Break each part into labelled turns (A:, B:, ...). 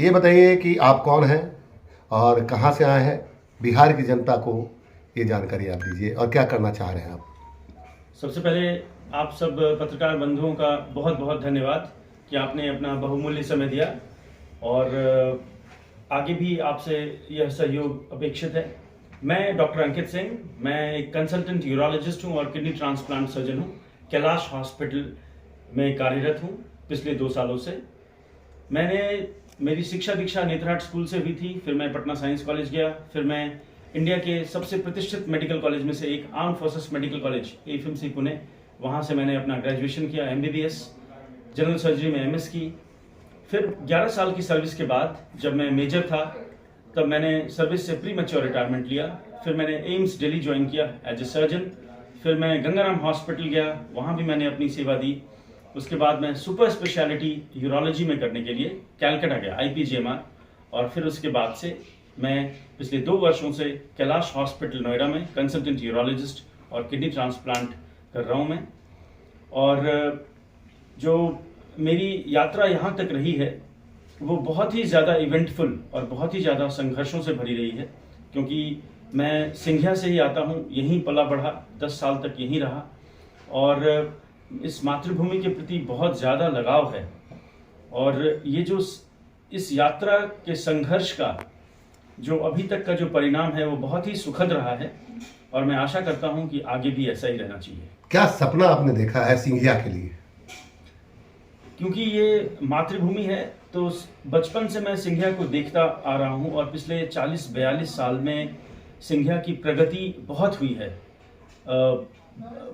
A: ये बताइए कि आप कौन हैं और कहाँ से आए हैं? बिहार की जनता को ये जानकारी आप दीजिए और क्या करना चाह रहे हैं आप?
B: सबसे पहले आप सब पत्रकार बंधुओं का बहुत बहुत धन्यवाद कि आपने अपना बहुमूल्य समय दिया और आगे भी आपसे यह सहयोग अपेक्षित है। मैं डॉक्टर अंकित सिंह, मैं एक कंसल्टेंट यूरोलॉजिस्ट हूं और किडनी ट्रांसप्लांट सर्जन हूं। कैलाश हॉस्पिटल में कार्यरत हूं पिछले 2 सालों से। मेरी शिक्षा दीक्षा नेत्रहाट स्कूल से हुई थी, फिर मैं पटना साइंस कॉलेज गया, फिर मैं इंडिया के सबसे प्रतिष्ठित मेडिकल कॉलेज में से एक armed forces medical college FMC Pune, वहाँ से मैंने अपना ग्रेजुएशन किया, एमबीबीएस जनरल सर्जरी में एमएस की। फिर 11 साल की सर्विस के बाद जब मैं मेजर था तब मैंने सर्विस से प्री मैच्योर रिटायरमेंट लिया। फिर मैंने एम्स दिल्ली ज्वाइन किया एज ए सर्जन। फिर मैं गंगाराम हॉस्पिटल गया, वहाँ भी मैंने अपनी सेवा दी। उसके बाद मैं सुपर स्पेशलिटी यूरोलॉजी में करने के लिए कैलकाटा गया, आईपीजीएमआर। और फिर उसके बाद से मैं पिछले 2 वर्षों से कैलाश हॉस्पिटल नोएडा में कंसल्टेंट यूरोलॉजिस्ट और किडनी ट्रांसप्लांट कर रहा हूँ मैं। और जो मेरी यात्रा यहाँ तक रही है वो बहुत ही ज़्यादा इवेंटफुल और बहुत ही ज़्यादा संघर्षों से भरी रही है, क्योंकि मैं सिंघिया से ही आता हूँ, यहीं पला बढ़ा, 10 साल तक यहीं रहा और इस मातृभूमि के प्रति बहुत ज़्यादा लगाव है। और ये जो इस यात्रा के संघर्ष का जो अभी तक का जो परिणाम है वो बहुत ही सुखद रहा है और मैं आशा करता हूँ कि आगे भी ऐसा ही रहना चाहिए।
A: क्या सपना आपने देखा है सिंघिया के लिए?
B: क्योंकि ये मातृभूमि है तो बचपन से मैं सिंघिया को देखता आ रहा हूँ और पिछले 40-42 साल में सिंघिया की प्रगति बहुत हुई है।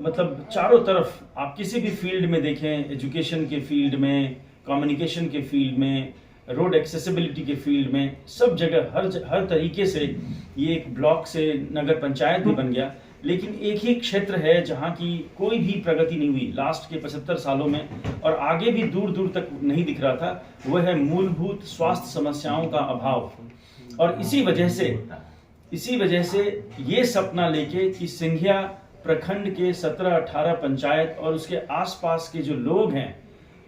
B: मतलब चारों तरफ आप किसी भी फील्ड में देखें, एजुकेशन के फील्ड में, कम्युनिकेशन के फील्ड में, रोड एक्सेसिबिलिटी के फील्ड में, सब जगह हर तरीके से ये एक ब्लॉक से नगर पंचायत भी बन गया। लेकिन एक ही क्षेत्र है जहाँ की कोई भी प्रगति नहीं हुई लास्ट के 75 सालों में और आगे भी दूर दूर तक नहीं दिख रहा था, वह है मूलभूत स्वास्थ्य समस्याओं का अभाव। और इसी वजह से ये सपना लेके कि सिंघिया प्रखंड के 17-18 पंचायत और उसके आसपास के जो लोग हैं,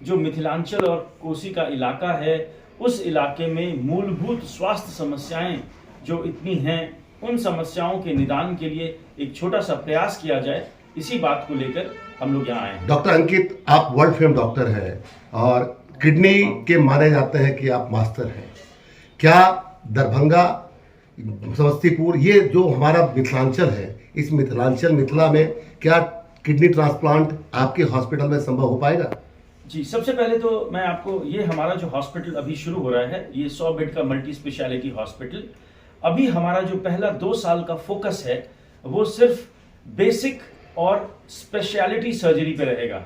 B: जो मिथिलांचल और कोसी का इलाका है, उस इलाके में मूलभूत स्वास्थ्य समस्याएं जो इतनी हैं, उन समस्याओं के निदान के लिए एक छोटा सा प्रयास किया जाए, इसी बात को लेकर हम लोग यहाँ आए हैं।
A: डॉक्टर अंकित, आप वर्ल्ड फेम डॉक्टर हैं और किडनी के माने जाते हैं कि आप मास्टर हैं। क्या दरभंगा, समस्तीपुर, ये जो हमारा मिथिलांचल है, इस मिथिला में क्या किडनी ट्रांसप्लांट आपके हॉस्पिटल में संभव हो पाएगा?
B: जी, सबसे पहले तो मैं आपको, ये हमारा जो हॉस्पिटल अभी शुरू हो रहा है, ये 100 बेड का मल्टी स्पेशलिटी हॉस्पिटल, अभी हमारा जो पहला 2 साल का फोकस है वो सिर्फ बेसिक और स्पेशलिटी सर्जरी पे रहेगा,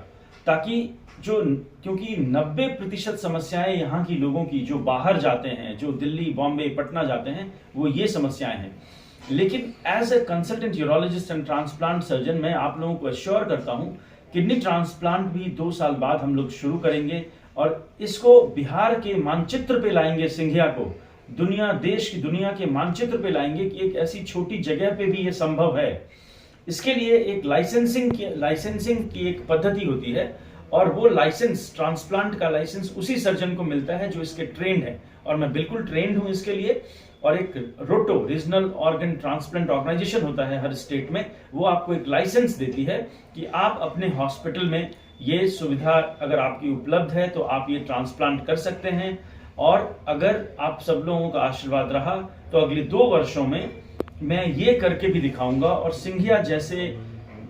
B: ताकि क्योंकि 90% समस्याएं यहाँ की लोगों की जो बाहर जाते हैं, जो दिल्ली, बॉम्बे, पटना जाते हैं, वो ये समस्याएं हैं। लेकिन as a consultant urologist and transplant surgeon मैं आप लोगों को एश्योर करता हूँ किडनी ट्रांसप्लांट भी 2 साल बाद हम लोग शुरू करेंगे और इसको बिहार के मानचित्र पे लाएंगे। सिंघिया को दुनिया के मानचित्र पे लाएंगे कि एक ऐसी छोटी जगह पे भी ये संभव है। इसके लिए एक लाइसेंसिंग की एक पद्धति होती है और वो लाइसेंस, ट्रांसप्लांट का लाइसेंस उसी सर्जन को मिलता है जो इसके ट्रेंड है, और मैं बिल्कुल ट्रेंड हूँ इसके लिए। और एक रोटो, रीजनल ऑर्गन ट्रांसप्लांट ऑर्गेनाइजेशन होता है हर स्टेट में, वो आपको एक लाइसेंस देती है कि आप अपने हॉस्पिटल में ये सुविधा अगर आपकी उपलब्ध है तो आप ये ट्रांसप्लांट कर सकते हैं। और अगर आप सब लोगों का आशीर्वाद रहा तो अगले 2 वर्षों में मैं ये करके भी दिखाऊंगा और सिंघिया जैसे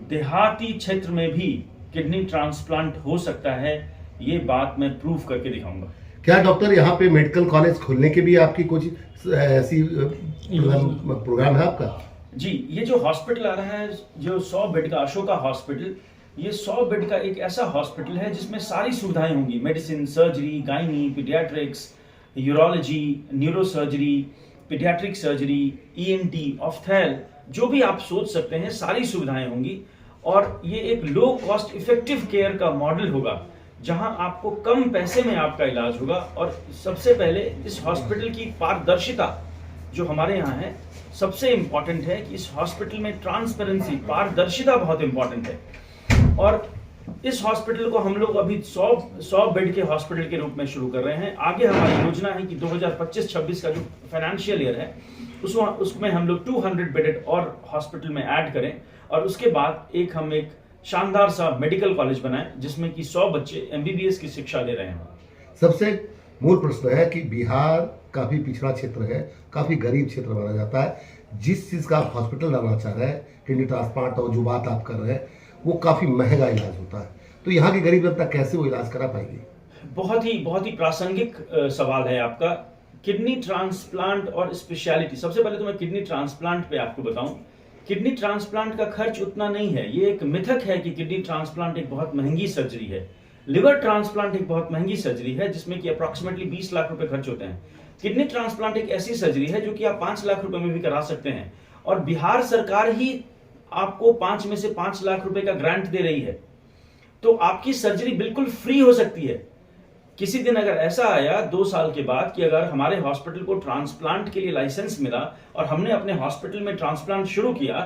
B: देहाती क्षेत्र में भी किडनी ट्रांसप्लांट हो सकता है, ये बात मैं प्रूव करके दिखाऊंगा।
A: क्या डॉक्टर यहाँ पे मेडिकल कॉलेज खोलने के भी आपकी कुछ ऐसी प्रोग्राम है आपका?
B: जी, ये जो हॉस्पिटल आ रहा है, जो 100 बेड का अशोका हॉस्पिटल, ये 100 बेड का एक ऐसा हॉस्पिटल है जिसमें सारी सुविधाएं होंगी, medicine, surgery, gynae, paediatrics, urology, neurosurgery, paediatric surgery, ENT, ophthal, जो भी आप सोच सकते हैं सारी सुविधाएं होंगी। और ये एक लो कॉस्ट इफेक्टिव केयर का मॉडल होगा जहां आपको कम पैसे में आपका इलाज होगा। और सबसे पहले इस हॉस्पिटल की पारदर्शिता जो हमारे यहाँ है, सबसे इम्पॉर्टेंट है कि इस हॉस्पिटल में ट्रांसपेरेंसी, पारदर्शिता बहुत इम्पॉर्टेंट है। और इस हॉस्पिटल को हम लोग अभी 100 बेड के हॉस्पिटल के रूप में शुरू कर रहे हैं। आगे हमारी योजना है कि 2025-26 का जो फाइनेंशियल ईयर है उसमें हम लोग 200 बेडेड और हॉस्पिटल में ऐड करें, और उसके बाद हम एक शानदार सा मेडिकल कॉलेज बनाएं जिसमें कि 100 बच्चे MBBS की शिक्षा ले रहे हैं।
A: सबसे मूल प्रश्न है कि बिहार काफ़ी पिछड़ा क्षेत्र है, काफ़ी गरीब क्षेत्र माना जाता है। जिस चीज़ का आप हॉस्पिटल लाना चाह रहे हैं, किडनी ट्रांसप्लांट और जो बात आप कर रहे हैं, वो काफ़ी महंगा इलाज होता है, तो यहाँ की गरीब जनता कैसे वो इलाज करा पाएगी? बहुत
B: ही प्रासंगिक सवाल है आपका। किडनी ट्रांसप्लांट और स्पेशलिटी, सबसे पहले तो मैं किडनी ट्रांसप्लांट पे आपको बताऊं, किडनी ट्रांसप्लांट का खर्च उतना नहीं है। ये एक मिथक है कि किडनी ट्रांसप्लांट एक बहुत महंगी सर्जरी है। लिवर ट्रांसप्लांट एक बहुत महंगी सर्जरी है जिसमें कि अप्रॉक्सीमेटली 20 लाख रुपए खर्च होते हैं। किडनी ट्रांसप्लांट एक ऐसी सर्जरी है जो कि आप 5 लाख रुपए में भी करा सकते हैं, और बिहार सरकार ही आपको 5 में से 5 लाख रुपए का ग्रांट दे रही है, तो आपकी सर्जरी बिल्कुल फ्री हो सकती है। किसी दिन अगर ऐसा आया 2 साल के बाद कि अगर हमारे हॉस्पिटल को ट्रांसप्लांट के लिए लाइसेंस मिला और हमने अपने हॉस्पिटल में ट्रांसप्लांट शुरू किया,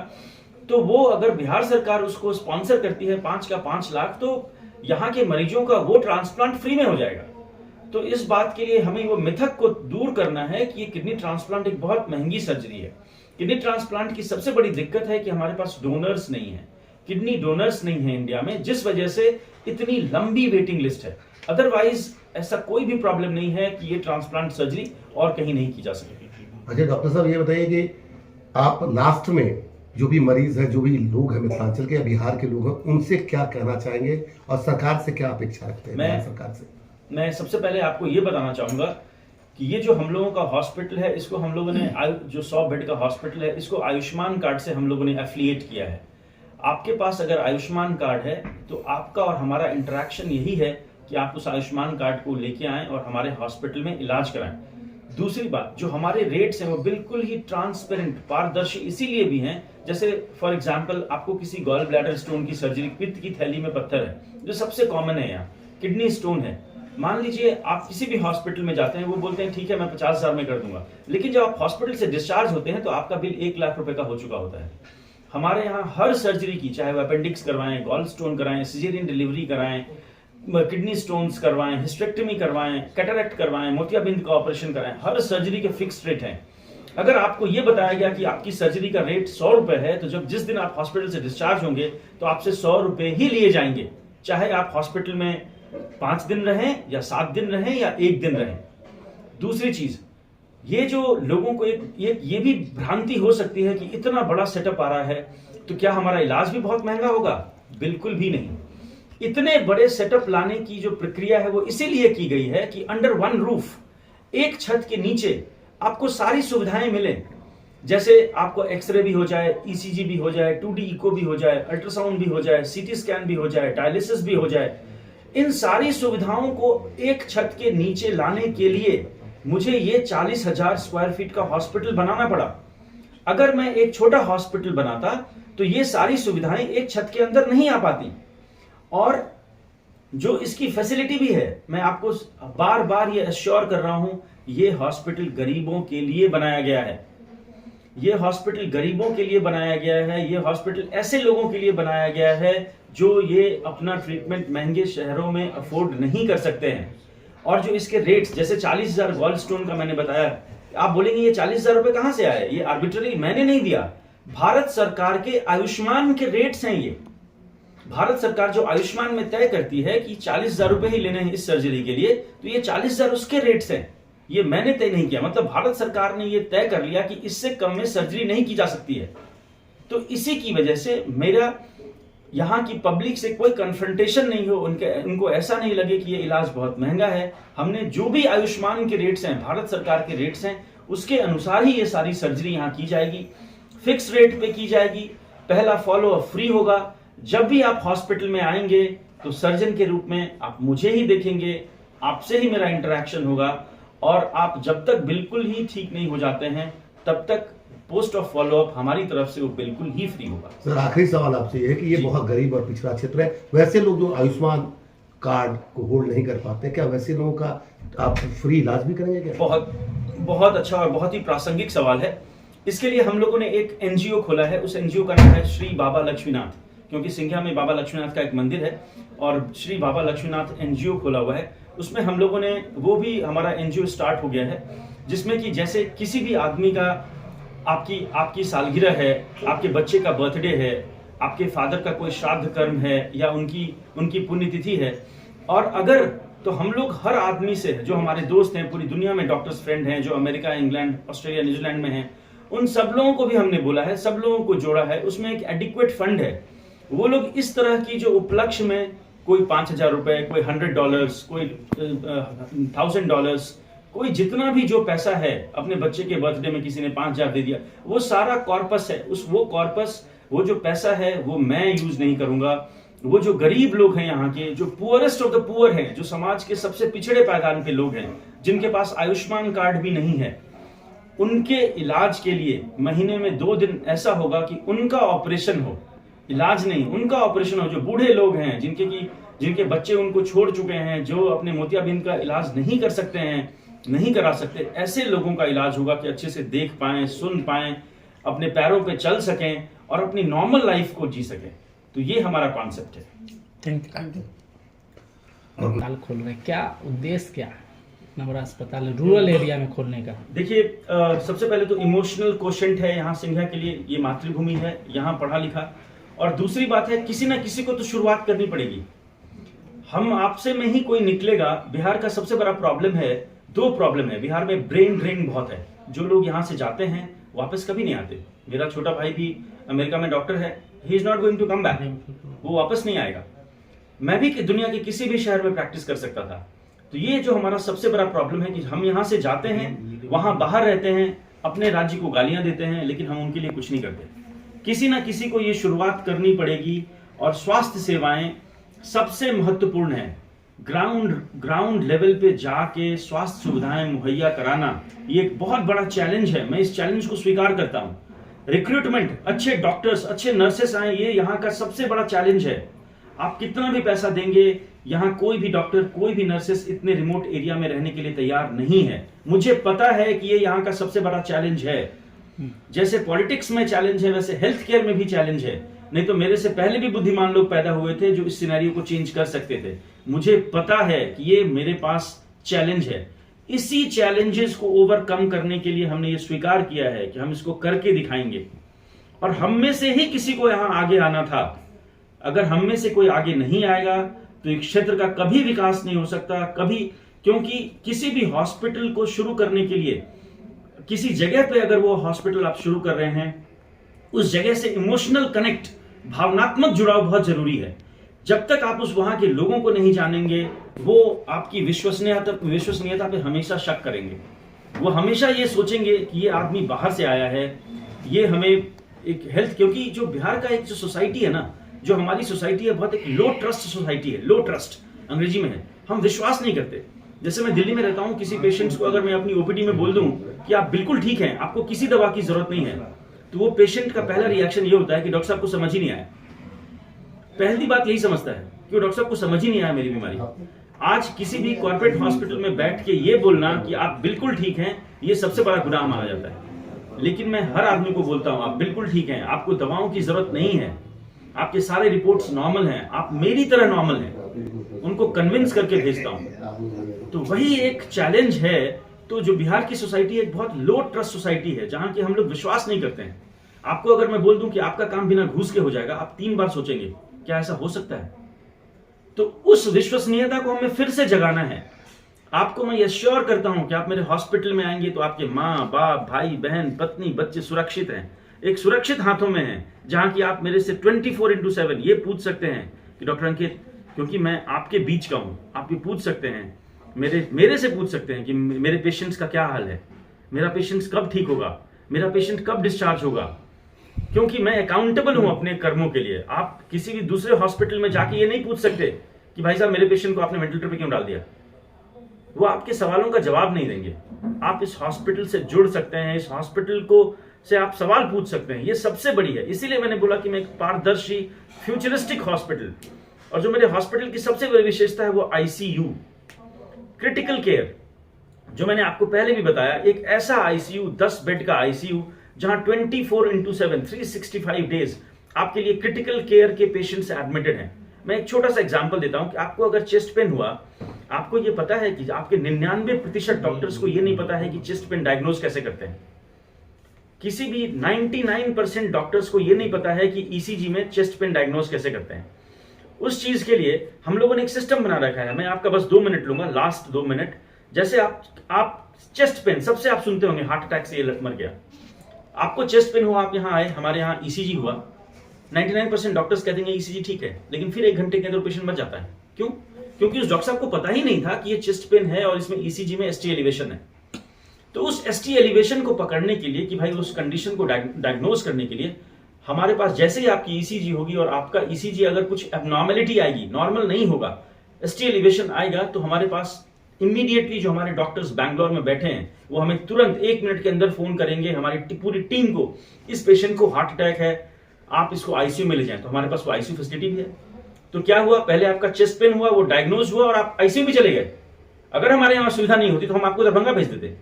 B: तो वो अगर बिहार सरकार उसको स्पॉन्सर करती है 5 का 5 लाख, तो यहाँ के मरीजों का वो ट्रांसप्लांट फ्री में हो जाएगा। तो इस बात के लिए हमें वो मिथक को दूर करना है कि ये किडनी ट्रांसप्लांट एक बहुत महंगी सर्जरी है। किडनी ट्रांसप्लांट की सबसे बड़ी दिक्कत है कि हमारे पास डोनर्स नहीं है, किडनी डोनर्स नहीं है इंडिया में, जिस वजह से इतनी लंबी वेटिंग लिस्ट है। अदरवाइज ऐसा कोई भी प्रॉब्लम नहीं है कि ये ट्रांसप्लांट सर्जरी और कहीं नहीं की जा सकती।
A: अच्छा डॉक्टर साहब, ये बताइए कि आप लास्ट में जो भी मरीज है, जो भी लोग हैं मिथिलांचल के या बिहार के लोग हैं, उनसे क्या कहना चाहेंगे और सरकार से क्या अपेक्षा रखते हैं? बिहार सरकार से
B: मैं सबसे पहले आपको ये बताना चाहूंगा कि ये जो हम लोगों का हॉस्पिटल है, इसको हम लोगों ने जो 100 बेड का हॉस्पिटल है, इसको आयुष्मान कार्ड से हम लोगों ने एफिलिएट किया है। आपके पास अगर आयुष्मान कार्ड है तो आपका और हमारा इंटरेक्शन यही है कि आप उस आयुष्मान कार्ड को लेके आएं और हमारे हॉस्पिटल में इलाज कराएं। दूसरी बात, जो हमारे रेट्स हैं वो बिल्कुल ही ट्रांसपेरेंट, पारदर्शी इसीलिए भी हैं, जैसे फॉर एग्जांपल आपको किसी गॉल ब्लैडर स्टोन की सर्जरी, पित्त की थैली में पत्थर है जो सबसे कॉमन है, यहाँ किडनी स्टोन है, मान लीजिए आप किसी भी हॉस्पिटल में जाते हैं, वो बोलते हैं ठीक है मैं 50,000 में कर दूंगा, लेकिन जब आप हॉस्पिटल से डिस्चार्ज होते हैं तो आपका बिल 1 लाख रुपए का हो चुका होता है। हमारे यहाँ हर सर्जरी की, चाहे वो अपेंडिक्स करवाएं, गॉल स्टोन कराएं, सिजेरियन डिलीवरी कराएं, किडनी स्टोन्स करवाएं, हिस्टेक्टमी करवाएं, कैटरेक्ट करवाएं, मोतियाबिंद का ऑपरेशन कराएं, हर सर्जरी के फिक्स रेट हैं। अगर आपको यह बताया गया कि आपकी सर्जरी का रेट 100 रुपए है, तो जब जिस दिन आप हॉस्पिटल से डिस्चार्ज होंगे तो आपसे 100 रुपए ही लिए जाएंगे, चाहे आप हॉस्पिटल में 5 दिन रहें या 7 दिन रहें या 1 दिन रहें। दूसरी चीज, ये जो लोगों को ये भी भ्रांति हो सकती है कि इतना बड़ा सेटअप आ रहा है तो क्या हमारा इलाज भी बहुत महंगा होगा? बिल्कुल भी नहीं। इतने बड़े सेटअप लाने की जो प्रक्रिया है वो इसीलिए की गई है कि अंडर वन रूफ, एक छत के नीचे आपको सारी सुविधाएं मिले। जैसे आपको एक्सरे भी हो जाए, ईसीजी भी हो जाए, 2D इको भी हो जाए, अल्ट्रासाउंड भी हो जाए, सीटी स्कैन भी हो जाए, डायलिसिस भी हो जाए। इन सारी सुविधाओं को एक छत के नीचे लाने के लिए मुझे ये 40,000 स्क्वायर फीट का हॉस्पिटल बनाना पड़ा। अगर मैं एक छोटा हॉस्पिटल बनाता तो ये सारी सुविधाएं एक छत के अंदर नहीं आ पाती। और जो इसकी फैसिलिटी भी है, मैं आपको बार बार ये एश्योर कर रहा हूं, ये हॉस्पिटल गरीबों के लिए बनाया गया है। ये हॉस्पिटल गरीबों के लिए बनाया गया है। ये हॉस्पिटल ऐसे लोगों के लिए बनाया गया है जो ये अपना ट्रीटमेंट महंगे शहरों में अफोर्ड नहीं कर सकते हैं। और जो इसके रेट्स, जैसे 40,000 गॉल स्टोन का मैंने बताया, आप बोलेंगे ये 40,000 रुपए कहां से आए? ये आर्बिट्ररी मैंने नहीं दिया, भारत सरकार के आयुष्मान के रेट्स हैं ये। भारत सरकार जो आयुष्मान में तय करती है कि 40,000 रुपए ही लेने हैं इस सर्जरी के लिए, तो ये 40,000 उसके रेट्स हैं, ये मैंने तय नहीं किया। मतलब भारत सरकार ने ये तय कर लिया कि इससे कम में सर्जरी नहीं की जा सकती है। तो इसी की वजह से मेरा यहाँ की पब्लिक से कोई कन्फ्रंटेशन नहीं हो, उनको ऐसा नहीं लगे कि ये इलाज बहुत महंगा है। हमने जो भी आयुष्मान के रेट्स हैं, भारत सरकार के रेट्स हैं, उसके अनुसार ही ये सारी सर्जरी यहाँ की जाएगी, फिक्स रेट पे की जाएगी। पहला फॉलो अप फ्री होगा। जब भी आप हॉस्पिटल में आएंगे तो सर्जन के रूप में आप मुझे ही देखेंगे, आपसे ही मेरा इंटरेक्शन होगा, और आप जब तक बिल्कुल ही ठीक नहीं हो जाते हैं तब तक पोस्ट ऑफ फॉलो अप हमारी तरफ से वो बिल्कुल ही फ्री होगा।
A: सर, आखिरी सवाल आपसे ये है कि ये बहुत गरीब और पिछड़ा क्षेत्र है, वैसे लोग जो आयुष्मान कार्ड को होल्ड नहीं कर पाते, क्या वैसे लोगों का आप फ्री इलाज भी करेंगे क्या?
B: बहुत अच्छा और बहुत ही प्रासंगिक सवाल है। इसके लिए हम लोगों ने एक एनजीओ खोला है। उस एनजीओ का नाम है श्री बाबा लक्ष्मीनाथ। क्योंकि सिंघिया में बाबा लक्ष्मीनाथ का एक मंदिर है और श्री बाबा लक्ष्मीनाथ एनजीओ खोला हुआ है। उसमें हम लोगों ने वो भी हमारा एनजीओ स्टार्ट हो गया है, जिसमें कि जैसे किसी भी आदमी का आपकी सालगिरह है, आपके बच्चे का बर्थडे है, आपके फादर का कोई श्राद्ध कर्म है या उनकी पुण्यतिथि है, और अगर तो हम लोग हर आदमी से, जो हमारे दोस्त हैं पूरी दुनिया में, डॉक्टर्स फ्रेंड हैं जो अमेरिका, इंग्लैंड, ऑस्ट्रेलिया, न्यूजीलैंड में हैं, उन सब लोगों को भी हमने बोला है, सब लोगों को जोड़ा है। उसमें एक एडिक्वेट फंड है। वो लोग इस तरह की जो उपलक्ष्य में कोई 5,000 रुपए, कोई $100, कोई $1,000, कोई जितना भी जो पैसा है, अपने बच्चे के बर्थडे में किसी ने 5,000 दे दिया, वो सारा कॉर्पस है। वो जो पैसा है वो मैं यूज नहीं करूंगा। वो जो गरीब लोग हैं यहाँ के, जो पुअरेस्ट ऑफ द पुअर हैं, जो समाज के सबसे पिछड़े पायदान के लोग हैं, जिनके पास आयुष्मान कार्ड भी नहीं है, उनके इलाज के लिए महीने में 2 दिन ऐसा होगा कि उनका ऑपरेशन हो, इलाज नहीं, उनका ऑपरेशन हो। जो बूढ़े लोग हैं, जिनके बच्चे उनको छोड़ चुके हैं, जो अपने मोतियाबिंद का इलाज नहीं कर सकते हैं, नहीं करा सकते, ऐसे लोगों का इलाज होगा कि अच्छे से देख पाएं, सुन पाएं, अपने पैरों पे चल सकें और अपनी नॉर्मल लाइफ को जी सकें। तो ये हमारा कॉन्सेप्ट है।
C: Thank you. अस्पताल खोल रहे, क्या उद्देश्य, क्या इतना बड़ा अस्पताल रूरल एरिया में खोलने का?
B: देखिए, सबसे पहले तो इमोशनल कोशेंट है यहाँ सिंघिया के लिए, ये मातृभूमि है, यहाँ पढ़ा लिखा। और दूसरी बात है, किसी ना किसी को तो शुरुआत करनी पड़ेगी। हम आपसे में ही कोई निकलेगा। बिहार का सबसे बड़ा प्रॉब्लम है, 2 प्रॉब्लम है बिहार में। ब्रेन ड्रेन बहुत है। जो लोग यहाँ से जाते हैं वापस कभी नहीं आते। मेरा छोटा भाई भी अमेरिका में डॉक्टर है, he is not going to come back, वो वापस नहीं आएगा। मैं भी दुनिया के किसी भी शहर में प्रैक्टिस कर सकता था। तो ये जो हमारा सबसे बड़ा प्रॉब्लम है कि हम यहाँ से जाते हैं, वहां बाहर रहते हैं, अपने राज्य को गालियां देते हैं, लेकिन हम उनके लिए कुछ नहीं करते। किसी ना किसी को ये शुरुआत करनी पड़ेगी। और स्वास्थ्य सेवाएं सबसे महत्वपूर्ण है। ग्राउंड लेवल पे जाके स्वास्थ्य सुविधाएं मुहैया कराना, ये एक बहुत बड़ा चैलेंज है। मैं इस चैलेंज को स्वीकार करता हूं। रिक्रूटमेंट, अच्छे डॉक्टर्स, अच्छे नर्सेस आए, ये यहाँ का सबसे बड़ा चैलेंज है। आप कितना भी पैसा देंगे, यहाँ कोई भी डॉक्टर, कोई भी नर्सेस इतने रिमोट एरिया में रहने के लिए तैयार नहीं है। मुझे पता है कि ये यहाँ का सबसे बड़ा चैलेंज है। जैसे पॉलिटिक्स में चैलेंज है, वैसे हेल्थ केयर में भी चैलेंज है। नहीं तो मेरे से पहले भी बुद्धिमान लोग पैदा हुए थे जो इस सिनेरियो को चेंज कर सकते थे। मुझे पता है कि ये मेरे पास चैलेंज है। इसी चैलेंजेस को ओवरकम करने के लिए हमने ये स्वीकार किया है कि हम इसको करके दिखाएंगे। और हम में से ही किसी को यहाँ आगे आना था। अगर हम में से कोई आगे नहीं आएगा तो एक क्षेत्र का कभी विकास नहीं हो सकता, कभी। क्योंकि किसी भी हॉस्पिटल को शुरू करने के लिए, किसी जगह पे अगर वो हॉस्पिटल आप शुरू कर रहे हैं, उस जगह से इमोशनल कनेक्ट, भावनात्मक जुड़ाव बहुत जरूरी है। जब तक आप उस वहां के लोगों को नहीं जानेंगे, वो आपकी विश्वसनीयता पे हमेशा शक करेंगे। वो हमेशा ये सोचेंगे कि ये आदमी बाहर से आया है, ये हमें एक हेल्थ, क्योंकि जो बिहार का एक जो सोसाइटी है ना, जो हमारी सोसाइटी है, बहुत एक लो ट्रस्ट सोसाइटी है। लो ट्रस्ट अंग्रेजी में है, हम विश्वास नहीं करते। जैसे मैं दिल्ली में रहता हूं, किसी पेशेंट्स को अगर मैं अपनी ओपीडी में बोल दूं कि आप बिल्कुल ठीक हैं, आपको किसी दवा की जरूरत नहीं है, तो वो पेशेंट का पहला रिएक्शन ये होता है कि डॉक्टर साहब को समझ ही नहीं आया। पहली बात यही समझता है कि डॉक्टर साहब को समझ ही नहीं आया मेरी बीमारी। आज किसी भी कॉर्पोरेट हॉस्पिटल में बैठ के ये बोलना कि आप बिल्कुल ठीक हैं, ये सबसे बड़ा गुनाह माना जाता है। लेकिन मैं हर आदमी को बोलता हूं, आप बिल्कुल ठीक हैं, आपको दवाओं की जरूरत नहीं है, आपके सारे रिपोर्ट्स नॉर्मल हैं, आप मेरी तरह नॉर्मल हैं। उनको कन्विंस करके भेजता हूं। तो वही एक चैलेंज है। तो जो बिहार की सोसाइटी एक बहुत लो ट्रस्ट सोसाइटी है, जहां की हम लोग विश्वास नहीं करते हैं। आपको अगर मैं बोल दूं कि आपका काम बिना घूस के हो जाएगा, आप 3 बार सोचेंगे क्या ऐसा हो सकता है। तो उस विश्वसनीयता को हमें फिर से जगाना है। आपको मैं एश्योर करता हूं कि आप मेरे हॉस्पिटल में आएंगे तो आपके माँ बाप, भाई बहन, पत्नी, बच्चे सुरक्षित हैं, एक सुरक्षित हाथों में हैं, जहां की आप मेरे से 24/7 ये पूछ सकते हैं कि डॉक्टर अंकित, क्योंकि मैं आपके बीच का हूं, आप ये पूछ सकते हैं, मेरे से पूछ सकते हैं कि मेरे पेशेंट्स का क्या हाल है, मेरा पेशेंट्स कब ठीक होगा, मेरा पेशेंट कब डिस्चार्ज होगा। क्योंकि मैं अकाउंटेबल हूं अपने कर्मों के लिए। आप किसी भी दूसरे हॉस्पिटल में जाके ये नहीं पूछ सकते कि भाई साहब मेरे पेशेंट को आपने वेंटिलेटर पे क्यों डाल दिया। वो आपके सवालों का जवाब नहीं देंगे। आप इस हॉस्पिटल से जुड़ सकते हैं, इस हॉस्पिटल को से आप सवाल पूछ सकते हैं, ये सबसे बड़ी है। इसीलिए मैंने बोला कि मैं एक पारदर्शी फ्यूचरिस्टिक हॉस्पिटल, और जो मेरे हॉस्पिटल की सबसे बड़ी विशेषता है वो आईसीयू, क्रिटिकल केयर, जो मैंने आपको पहले भी बताया, एक ऐसा आईसीयू, 10 बेड का आईसीयू, जहां 24/7 365 डेज आपके लिए क्रिटिकल केयर के पेशेंट्स एडमिटेड हैं। मैं एक छोटा सा एग्जांपल देता हूं कि आपको अगर चेस्ट पेन हुआ, आपको ये पता है कि आपके 99% डॉक्टर्स को ये नहीं पता है कि चेस्ट पेन डायग्नोज कैसे करते हैं। किसी भी 99% डॉक्टर्स को ये नहीं पता है कि ईसीजी में चेस्ट पेन डायग्नोज कैसे करते हैं। उस चीज के लिए हम लोगों ने एक सिस्टम बना रखा है। मैं आपका बस 2 मिनट लूंगा, लास्ट 2 मिनट। जैसे आप चेस्ट पेन सबसे आप सुनते होंगे, हार्ट अटैक से ये मर गया। आपको चेस्ट पेन हुआ, आप यहाँ आए, हमारे यहाँ ईसीजी हुआ, 99% डॉक्टर्स कह देंगे ईसीजी ठीक है, लेकिन फिर 1 घंटे के अंदर पेशेंट मर जाता है। क्यों? क्योंकि उस डॉक्टर साहब को पता ही नहीं था कि ये चेस्ट पेन है और इसमें ईसीजी में एसटी एलिवेशन है। तो उस एसटी एलिवेशन को पकड़ने के लिए, कि भाई उस कंडीशन को डायग्नोज करने के लिए, हमारे पास जैसे ही आपकी ईसीजी होगी और आपका ईसीजी अगर कुछ एबनॉर्मेलिटी आएगी, नॉर्मल नहीं होगा, एसटी एलिवेशन आएगा, तो हमारे पास इमीडिएटली जो हमारे डॉक्टर्स बैंगलोर में बैठे हैं वो हमें तुरंत 1 मिनट के अंदर फोन करेंगे, हमारी पूरी टीम को, इस पेशेंट को हार्ट अटैक है, आप इसको आईसीयू में ले जाएं। तो हमारे पास वो आईसीयू फैसिलिटी भी है। तो क्या हुआ, पहले आपका चेस्ट पेन हुआ, वो डायग्नोज हुआ और आप आईसीयू भी चले गए। अगर हमारे यहाँ सुविधा नहीं होती तो हम आपको दरभंगा भेज देते।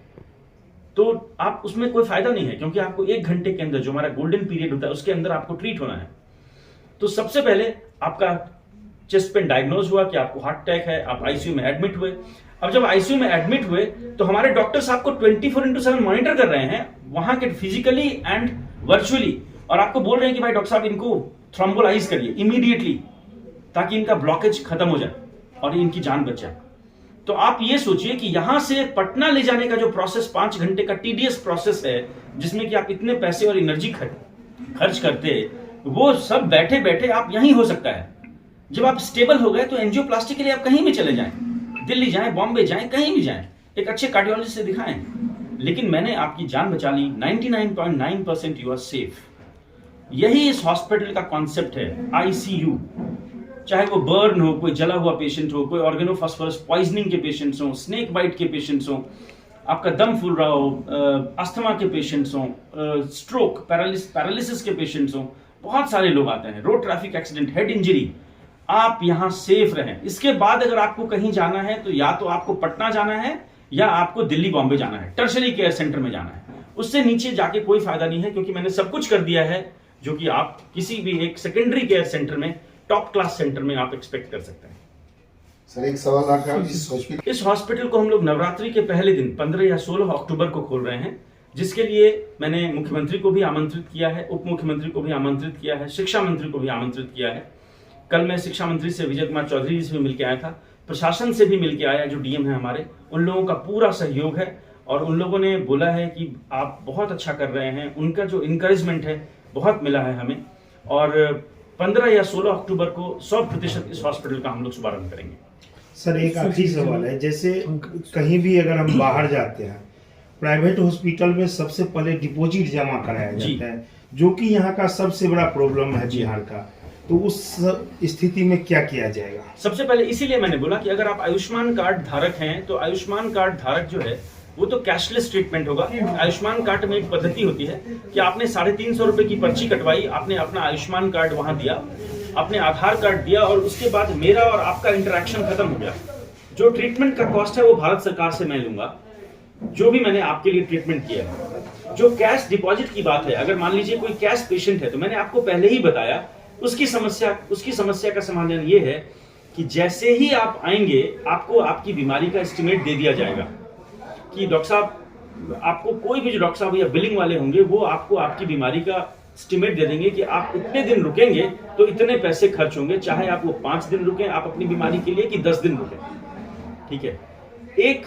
B: तो आप उसमें कोई फायदा नहीं है, क्योंकि आपको 1 घंटे के अंदर, जो हमारा गोल्डन पीरियड होता है, उसके अंदर आपको ट्रीट होना है। तो सबसे पहले आपका चेस्ट पेन डायग्नोज हुआ कि आपको हार्ट अटैक है, आप आईसीयू में एडमिट हुए। अब जब आईसीयू में एडमिट हुए तो हमारे डॉक्टर्स आपको 24/7 मॉनिटर कर रहे हैं, वहां के फिजिकली एंड वर्चुअली, और आपको बोल रहे हैं कि भाई डॉक्टर साहब इनको थ्रोम्बोलाइज करिए इमीडिएटली, ताकि इनका ब्लॉकेज खत्म हो जाए और इनकी जान बच जाए। तो आप ये सोचिए कि यहां से पटना ले जाने का जो प्रोसेस 5 घंटे का टीडीएस प्रोसेस है, जिसमें कि आप इतने पैसे और एनर्जी खर्च करते, वो सब बैठे बैठे आप यहीं हो सकता है। जब आप स्टेबल हो गए तो एंजियोप्लास्टी के लिए आप कहीं भी चले जाएं, दिल्ली जाएं, बॉम्बे जाएं, कहीं भी जाएं, एक अच्छे कार्डियोलॉजिस्ट से दिखाएं। लेकिन मैंने आपकी जान बचा ली। 99.9% यू आर सेफ। यही इस हॉस्पिटल का कॉन्सेप्ट है। आईसीयू, चाहे वो बर्न हो, कोई जला हुआ पेशेंट हो, कोई ऑर्गेनोफॉस्फोरस पॉइजनिंग के पेशेंट्स हो, स्नेक बाइट के पेशेंट्स हो, आपका दम फूल रहा हो, अस्थमा के पेशेंट्स हो, स्ट्रोक, पैरालिसिस के पेशेंट्स हो, बहुत सारे लोग आते हैं, road traffic accident, head injury. आप यहां सेफ रहें। इसके बाद अगर आपको कहीं जाना है तो या तो आपको पटना जाना है या आपको दिल्ली बॉम्बे जाना है, टर्शरी केयर सेंटर में जाना है। उससे नीचे जाके कोई फायदा नहीं है, क्योंकि मैंने सब कुछ कर दिया है जो कि आप किसी भी एक सेकेंडरी केयर सेंटर में, टॉप क्लास सेंटर में आप एक्सपेक्ट कर सकते हैं।
A: सर एक सवाल आता है,
B: इस हॉस्पिटल को हम लोग नवरात्रि के पहले दिन 15 या 16 अक्टूबर को खोल रहे हैं, जिसके लिए मैंने मुख्यमंत्री को भी आमंत्रित किया है, उप मुख्यमंत्री को भी आमंत्रित किया है, शिक्षा मंत्री को भी आमंत्रित किया है। कल मैं शिक्षा मंत्री से, विजय कुमार चौधरी जी से भी मिलकर आया था, प्रशासन से भी मिलकर आया, जो डीएम है हमारे, उन लोगों का पूरा सहयोग है और उन लोगों ने बोला है कि आप बहुत अच्छा कर रहे हैं। उनका जो इनकरेजमेंट है बहुत मिला है हमें, और 15 या 16 अक्टूबर को 100% इस हॉस्पिटल का हम लोग शुभारंभ करेंगे।
D: सर एक आखिरी सवाल है, जैसे कहीं भी अगर हम बाहर जाते हैं, प्राइवेट हॉस्पिटल में सबसे पहले डिपॉजिट जमा कराया जाता है, जो कि यहाँ का सबसे बड़ा प्रॉब्लम है बिहार का। तो उस स्थिति में क्या किया जाएगा?
B: सबसे पहले इसीलिए मैंने बोला कि अगर आप आयुष्मान कार्ड धारक हैं तो आयुष्मान कार्ड धारक जो है वो तो कैशलेस ट्रीटमेंट होगा। आयुष्मान कार्ड में एक पद्धति होती है कि आपने 350 रुपए की पर्ची कटवाई, आपने अपना आयुष्मान कार्ड वहां दिया, अपने आधार कार्ड दिया, और उसके बाद मेरा और आपका इंटरेक्शन खत्म हो गया। जो ट्रीटमेंट का कॉस्ट है वो भारत सरकार से मैं लूंगा, जो भी मैंने आपके लिए ट्रीटमेंट किया है। जो कैश डिपॉजिट की बात है, अगर मान लीजिए कोई कैश पेशेंट है, तो मैंने आपको पहले ही बताया उसकी समस्या का समाधान ये है कि जैसे ही आप आएंगे आपको आपकी बीमारी का एस्टिमेट दे दिया जाएगा कि डॉक्टर साहब, आपको कोई भी जो डॉक्टर साहब या बिलिंग वाले होंगे वो आपको आपकी बीमारी का एस्टिमेट दे देंगे कि आप इतने दिन रुकेंगे तो इतने पैसे खर्च होंगे, चाहे आप वो 5 दिन रुकें आप अपनी बीमारी के लिए कि 10 दिन रुकें। ठीक है, एक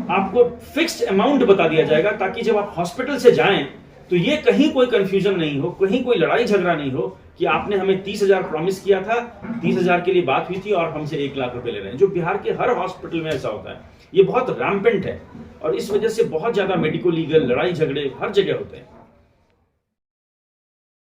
B: आपको फिक्स्ड अमाउंट बता दिया जाएगा, ताकि जब आप हॉस्पिटल से जाएं तो ये कहीं कोई कंफ्यूजन नहीं हो, कहीं कोई लड़ाई झगड़ा नहीं हो कि आपने हमें 30,000 प्रॉमिस किया था, 30,000 के लिए बात हुई थी और हमसे 1 लाख रुपए ले रहे हैं। जो बिहार के हर हॉस्पिटल में ऐसा होता है, ये बहुत रैम्पेंट है और इस वजह से बहुत ज्यादा मेडिको लीगल लड़ाई झगड़े हर जगह होते हैं।